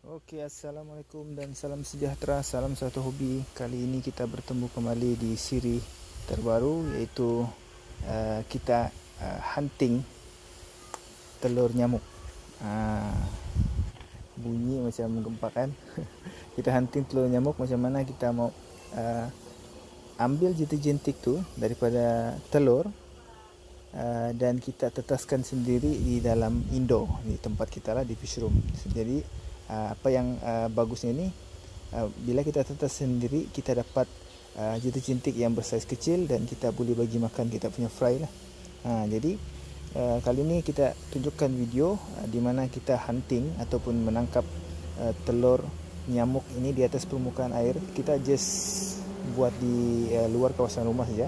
Oke, assalamualaikum dan salam sejahtera, salam satu hobi. Kali ini kita bertemu kembali di siri terbaru, iaitu kita hunting telur nyamuk. Bunyi macam menggempakan. Kita hunting telur nyamuk, macam mana kita mau ambil jentik-jentik tu daripada telur, dan kita tetaskan sendiri di dalam indoor, di tempat kita lah, di fish room. Jadi apa yang bagusnya ni, bila kita tetas sendiri, kita dapat jentik-jentik yang bersaiz kecil dan kita boleh bagi makan, kita punya fry lah. Jadi kali ni kita tunjukkan video di mana kita hunting ataupun menangkap telur nyamuk ini di atas permukaan air. Kita just buat di luar kawasan rumah saja,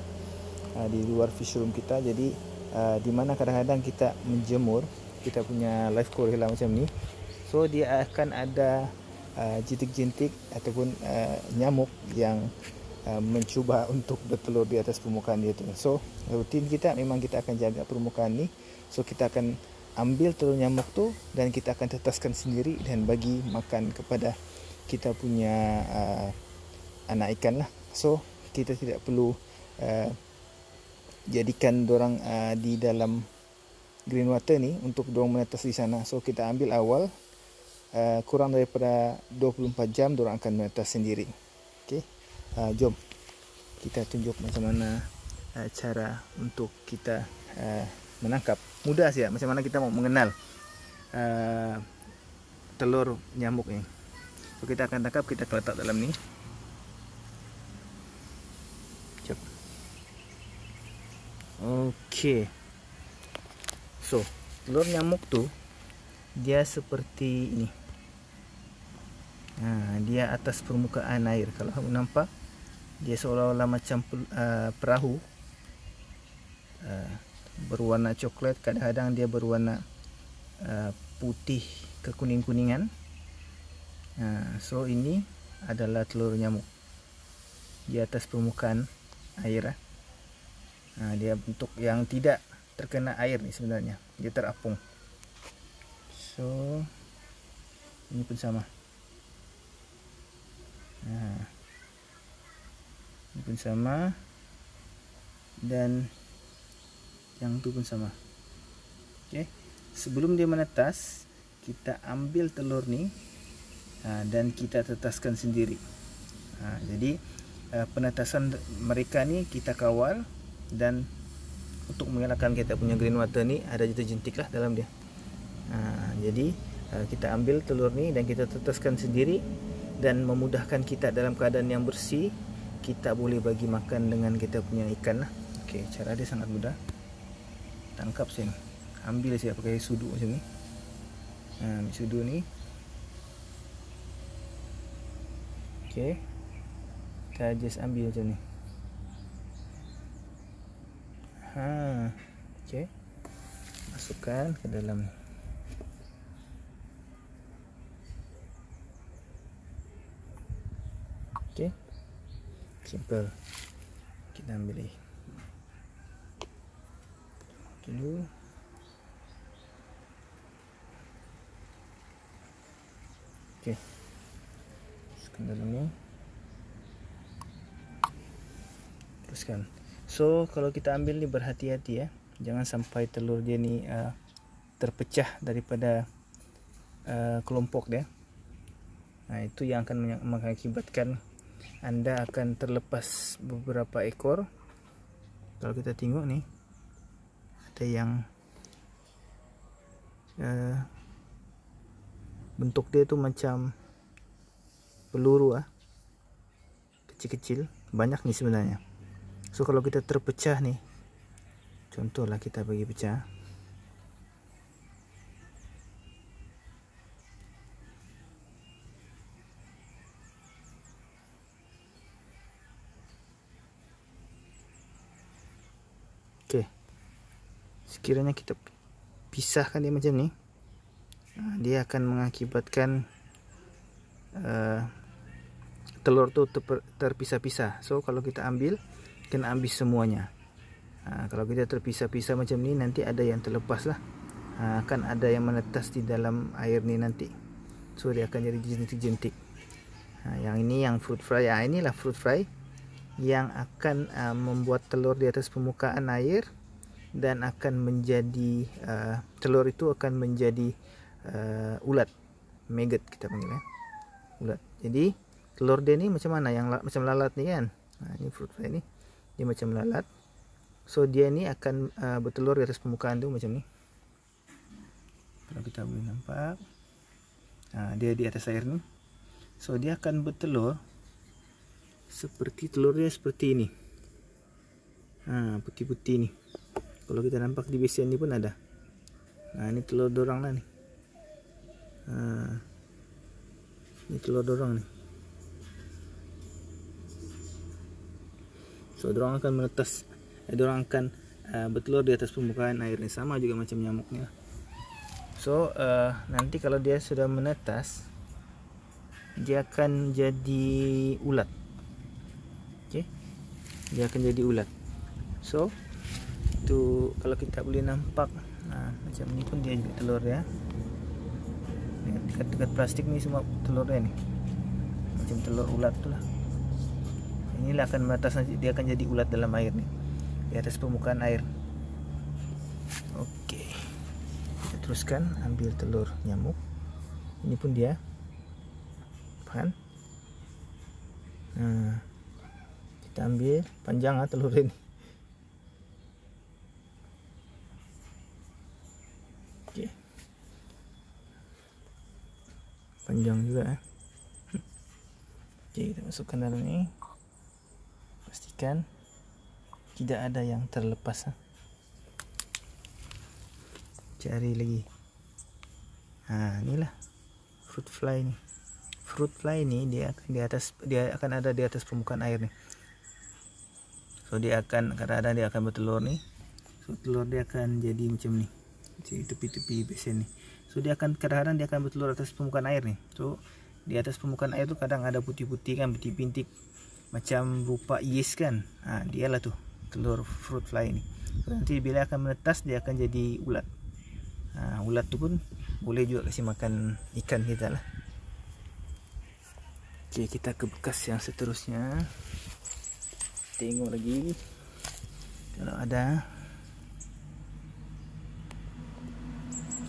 di luar fish room kita. Jadi di mana kadang-kadang kita menjemur kita punya live korela macam ni, so dia akan ada jentik-jentik ataupun nyamuk yang mencuba untuk bertelur di atas permukaan dia tu. So rutin kita memang kita akan jaga permukaan ni. So kita akan ambil telur nyamuk tu dan kita akan tetaskan sendiri dan bagi makan kepada kita punya anak ikan lah. So kita tidak perlu jadikan dorang di dalam green water ni untuk dorang menetas di sana. So kita ambil awal, kurang daripada 24 jam dorang akan menetas sendiri. Okey, jom kita tunjuk macam mana cara untuk kita menangkap. Mudah saja, macam mana kita mau mengenal telur nyamuk ni. So kita akan tangkap, kita letak dalam ni. Okey, so telur nyamuk tu dia seperti ini. Dia atas permukaan air. Kalau kamu nampak, dia seolah-olah macam perahu, berwarna coklat, kadang-kadang dia berwarna putih ke kuning-kuningan. So ini adalah telur nyamuk di atas permukaan air. Dia bentuk yang tidak terkena air ni sebenarnya, dia terapung. So ini pun sama. Ini pun sama, dan yang tu pun sama. Okey, sebelum dia menetas, kita ambil telur ni dan kita tetaskan sendiri. Jadi penetasan mereka ni kita kawal, dan untuk mengelakkan kita punya green water ni ada jentik-jentik lah dalam dia. Jadi kita ambil telur ni dan kita tetaskan sendiri, dan memudahkan kita dalam keadaan yang bersih, kita boleh bagi makan dengan kita punya ikan lah. Okey, cara dia sangat mudah. Tangkap sini, ambil saya pakai sudu macam ni. Sudu ni. Okey, kita just ambil macam ni. Okey, masukkan ke dalam ni. Okey, simple. Kita ambil dulu. Okey, masukkan dalam ni, teruskan. So kalau kita ambil ni, berhati-hati ya, jangan sampai telur dia ni terpecah daripada kelompok dia. Itu yang akan mengakibatkan anda akan terlepas beberapa ekor. Kalau kita tengok ni, ada yang bentuk dia tu macam peluru, kecil-kecil, banyak ni sebenarnya. So kalau kita terpecah ni, contohlah kita bagi pecah, okey, sekiranya kita pisahkan dia macam ni, dia akan mengakibatkan telur tu terpisah-pisah. So kalau kita ambil, kena ambil semuanya. Kalau kita terpisah-pisah macam ni, nanti ada yang terlepas lah. Akan ada yang menetas di dalam air ni nanti. so dia akan jadi jentik-jentik. Yang ini yang fruit fly. Inilah fruit fly yang akan membuat telur di atas permukaan air dan akan menjadi telur itu akan menjadi ulat, maggot kita panggil ya, ulat. Jadi telur dia ni macam mana, yang macam lalat ni kan. Ini fruit fly ni, dia macam lalat. So dia ni akan bertelur di atas permukaan tu macam ni. Kalau kita boleh nampak, dia di atas air ni. So dia akan bertelur seperti telur dia seperti ini. Putih-putih ni. Kalau kita nampak di besen ni pun ada. Ini telur dorang lah ni. Ini telur dorang ni. So dorang akan menetas, dorang akan bertelur di atas permukaan air ni, sama juga macam nyamuknya. So nanti kalau dia sudah menetas, dia akan jadi ulat. Okey, dia akan jadi ulat. So itu kalau kita boleh nampak, macam ni pun dia juga telur dia. Dekat plastik ni semua telur dia ni, macam telur ulat tu lah. Inilah akan menetas, nanti dia akan jadi ulat dalam air ni, di atas permukaan air. Okey, kita teruskan ambil telur nyamuk. Ini pun dia kan. Kita ambil panjang telur ini. Okey, panjang juga. Okey, kita masukkan dalam ni. Pastikan tidak ada yang terlepas. Cari lagi. Inilah fruit fly ni. Fruit fly ni dia akan ada di atas permukaan air ni. So dia akan, kadang-kadang dia akan bertelur ni. So telur dia akan jadi macam ni, di tepi-tepi besen ni. So dia akan, kadang-kadang dia akan bertelur atas permukaan air ni. So di atas permukaan air tu kadang ada putih-putih kan, bintik-bintik macam rupa yeast kan. Dialah tu telur fruit fly ni. So nanti bila akan menetas, dia akan jadi ulat. Ulat tu pun boleh juga kasih makan ikan kita lah. Okey, kita ke bekas yang seterusnya. Tengok lagi kalau ada.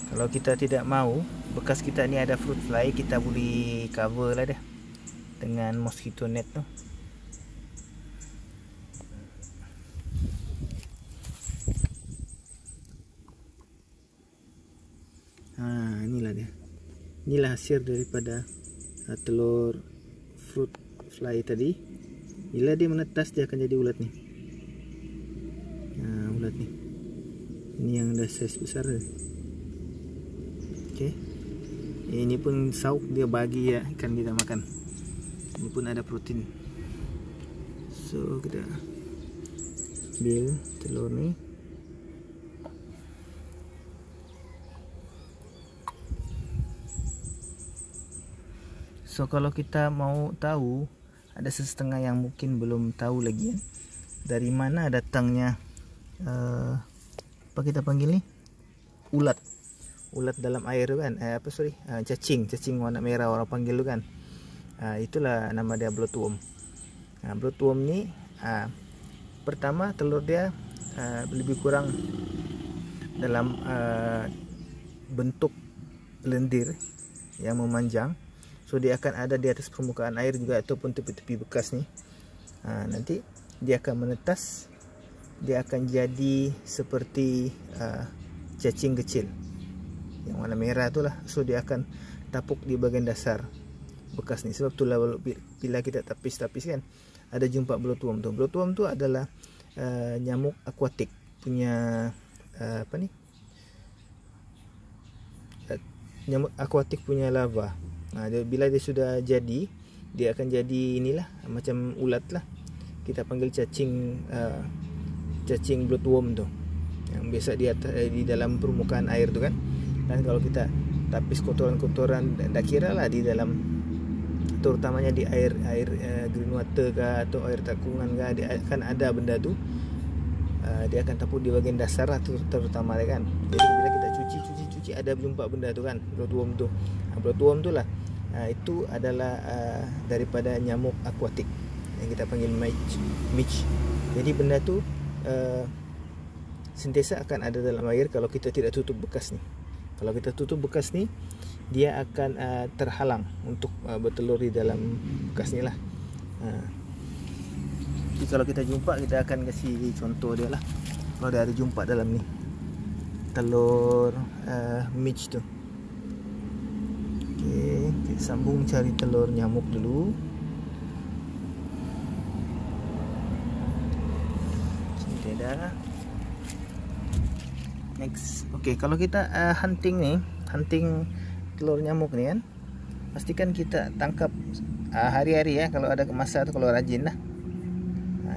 Kalau kita tidak mau bekas kita ni ada fruit fly, kita boleh cover lah dah dengan mosquito net tu. Inilah dia. Inilah hasil daripada telur fruit fly tadi. Bila dia menetas, dia akan jadi ulat ni. Ulat ni. Ini yang dah saiz besar. Okey. Ini pun sauk dia bagi ya ikan kita makan. Ini pun ada protein. So kita ambil telur ni. So kalau kita mau tahu, ada setengah yang mungkin belum tahu lagi dari mana datangnya apa kita panggil ni, ulat dalam air tu kan, cacing warna merah orang panggil tu kan. Itulah nama dia bloodworm. Bloodworm ni pertama telur dia lebih kurang dalam bentuk lendir yang memanjang. So dia akan ada di atas permukaan air juga ataupun tepi-tepi bekas ni. Nanti dia akan menetas, dia akan jadi seperti cacing kecil yang warna merah tu lah. So dia akan tapuk di bahagian dasar bekas ni. Sebab itulah bila kita tapis-tapis kan, ada jumpa bloodworm tu. Bloodworm tu adalah nyamuk akuatik punya nyamuk akuatik punya larva. Bila dia sudah jadi, dia akan jadi inilah macam ulat lah. Kita panggil cacing bloodworm tu, yang biasa di dalam permukaan air tu kan. Dan kalau kita tapis kotoran-kotoran, tak kira lah di dalam, terutamanya di air green water ke atau air takungan ke, dia akan ada benda tu. Dia akan tapuk di bahagian dasar lah, terutama kan. Jadi bila kita cuci ada jumpa benda tu kan, bloodworm tu. Bloodworm tu lah Itu adalah daripada nyamuk akuatik yang kita panggil midge. Jadi benda tu sentiasa akan ada dalam air kalau kita tidak tutup bekas ni. Kalau kita tutup bekas ni, dia akan terhalang untuk bertelur di dalam bekas ni lah. Jadi kalau kita jumpa, kita akan kasih contoh dia lah. Kalau dia ada jumpa dalam ni telur midge tu. Okey, kita sambung cari telur nyamuk dulu. Sini dia dah. Next. Okey, kalau kita hunting telur nyamuk ni kan, pastikan kita tangkap hari-hari ya, kalau ada masa tu, kalau rajin lah.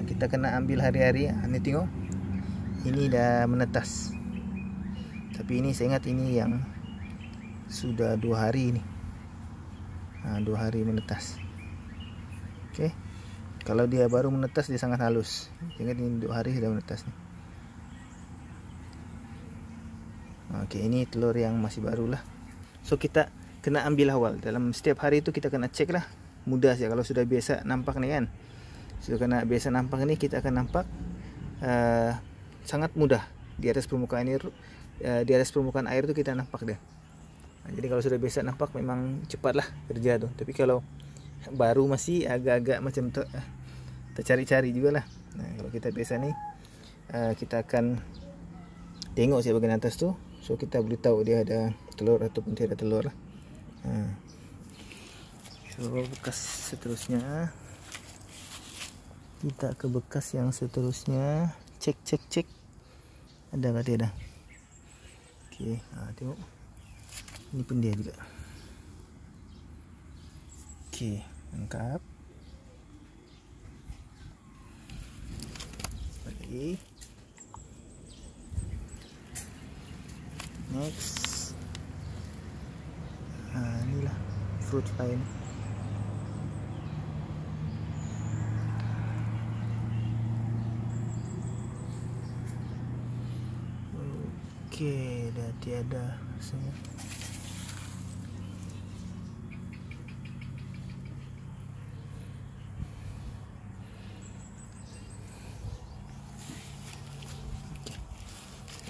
Kita kena ambil hari-hari. Ni tengok, ini dah menetas. Tapi ini saya ingat ini yang sudah 2 hari ni. 2 hari menetas. Okey. Kalau dia baru menetas, dia sangat halus. Ingat ini 2 hari sudah menetas ni. Okey, ini telur yang masih baru lah. So kita kena ambil awal. Dalam setiap hari itu kita kena cek lah. Mudah saja kalau sudah biasa nampak ni kan. Sudah kena biasa nampak ni, kita akan nampak sangat mudah di atas permukaan air. Di atas permukaan air tu kita nampak dia. Jadi kalau sudah biasa nampak, memang cepatlah kerja tu. Tapi kalau baru masih agak-agak macam tercari-cari jugalah. Kalau kita biasa ni, kita akan tengok siapa bahagian atas tu. So kita boleh tahu dia ada telur ataupun tidak ada telur lah. So bekas seterusnya, kita ke bekas yang seterusnya. Cek ada ke tidak. Okey, tengok. Ini pun dia juga. Okey, angkat. Balik. Next. Inilah fruit fly ni. Okey, dah tiada rasanya.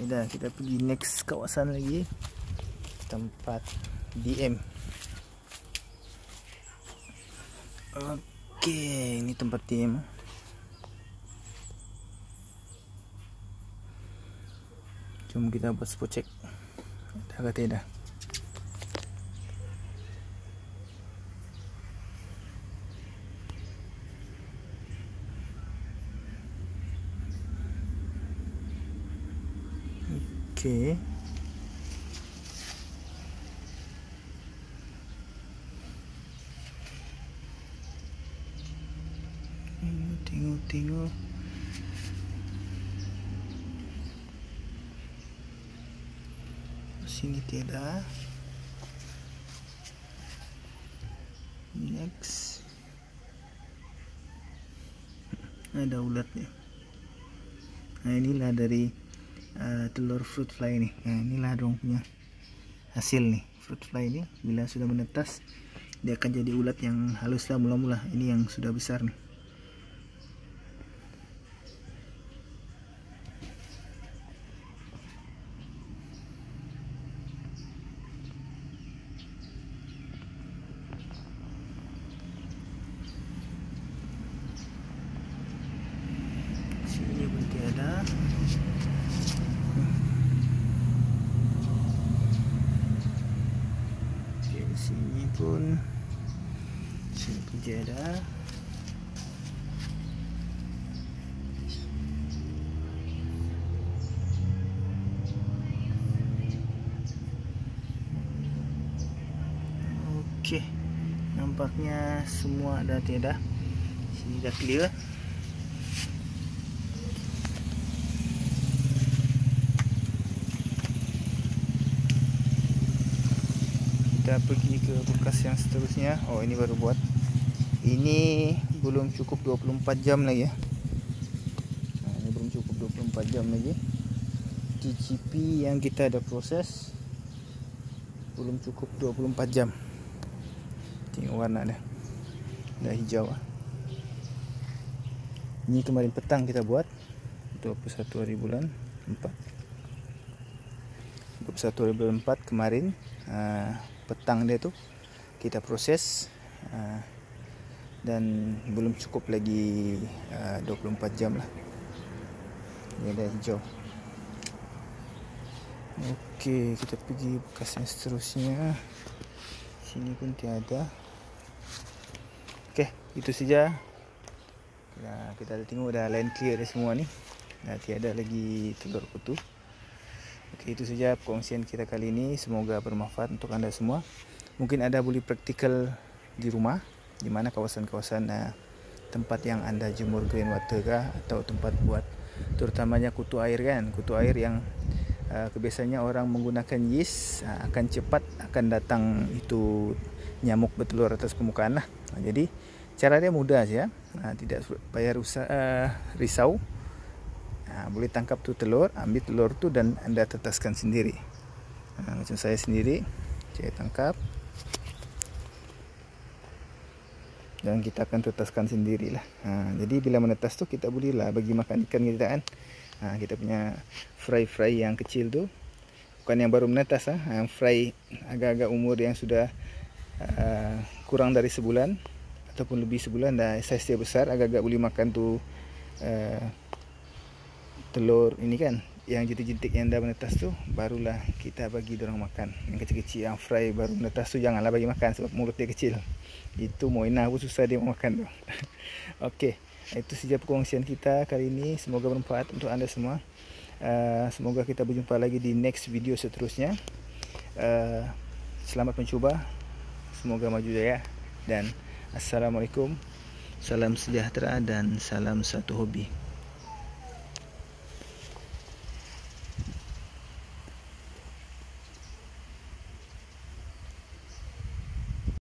Dah, kita pergi next kawasan lagi, tempat DM. Okey, ini tempat DM. Jom kita buat spot check. Dah ke tidak. Okey. Tengok. Sini tiada. Next. Ada ulatnya. Inilah dari telur fruit fly ni. Inilah dong punya hasil ni. Fruit fly ni bila sudah menetas, dia akan jadi ulat yang halus lah mula-mula. Ini yang sudah besar ni. Sini pun tiada. Sini pun tiada. Okey, nampaknya semua dah tiada. Sini dah clear. Kita pergi ke bekas yang seterusnya. Oh, ini baru buat. Ini belum cukup 24 jam lagi ya. Ini belum cukup 24 jam lagi. TCP yang kita ada proses belum cukup 24 jam. Tengok warna dia, dah hijau. Ini kemarin petang kita buat, 21 hari bulan 4. 21 hari bulan 4 kemarin, petang dia tu kita proses, dan belum cukup lagi 24 jam lah. Ini dah hijau. Okey, kita pergi bekas yang seterusnya. Sini pun tiada. Okey, itu saja. Kita dah tengok dah line clear dah semua ni. Dah tiada lagi telur kutu. Okey, itu saja perkongsian kita kali ini. Semoga bermanfaat untuk anda semua. Mungkin anda boleh praktikal di rumah, di mana kawasan-kawasan tempat yang anda jemur green water kah, atau tempat buat terutamanya kutu air kan. Kutu air yang kebiasaannya orang menggunakan yeast, akan cepat akan datang itu nyamuk bertelur atas permukaan lah. Jadi cara dia mudah saja, tidak payah risau. Boleh tangkap tu telur, ambil telur tu dan anda tetaskan sendiri. Macam saya sendiri, saya tangkap dan kita akan tetaskan sendirilah. Jadi bila menetas tu kita bolehlah bagi makan ikan kita kan. Kita punya fry yang kecil tu, bukan yang baru menetas, yang fry agak-agak umur yang sudah kurang dari sebulan ataupun lebih sebulan, dah saiz dia besar, agak-agak boleh makan tu telur ini kan. Yang jentik-jentik yang dah menetas tu barulah kita bagi dorang makan. Yang kecil-kecil yang fry baru menetas tu janganlah bagi makan sebab mulut dia kecil. Itu Moina pun susah dia makan tu. Okey, itu saja perkongsian kita kali ini. Semoga bermanfaat untuk anda semua. Semoga kita berjumpa lagi di next video seterusnya. Selamat mencuba. Semoga maju jaya. Dan Assalamualaikum. Salam sejahtera dan salam satu hobi.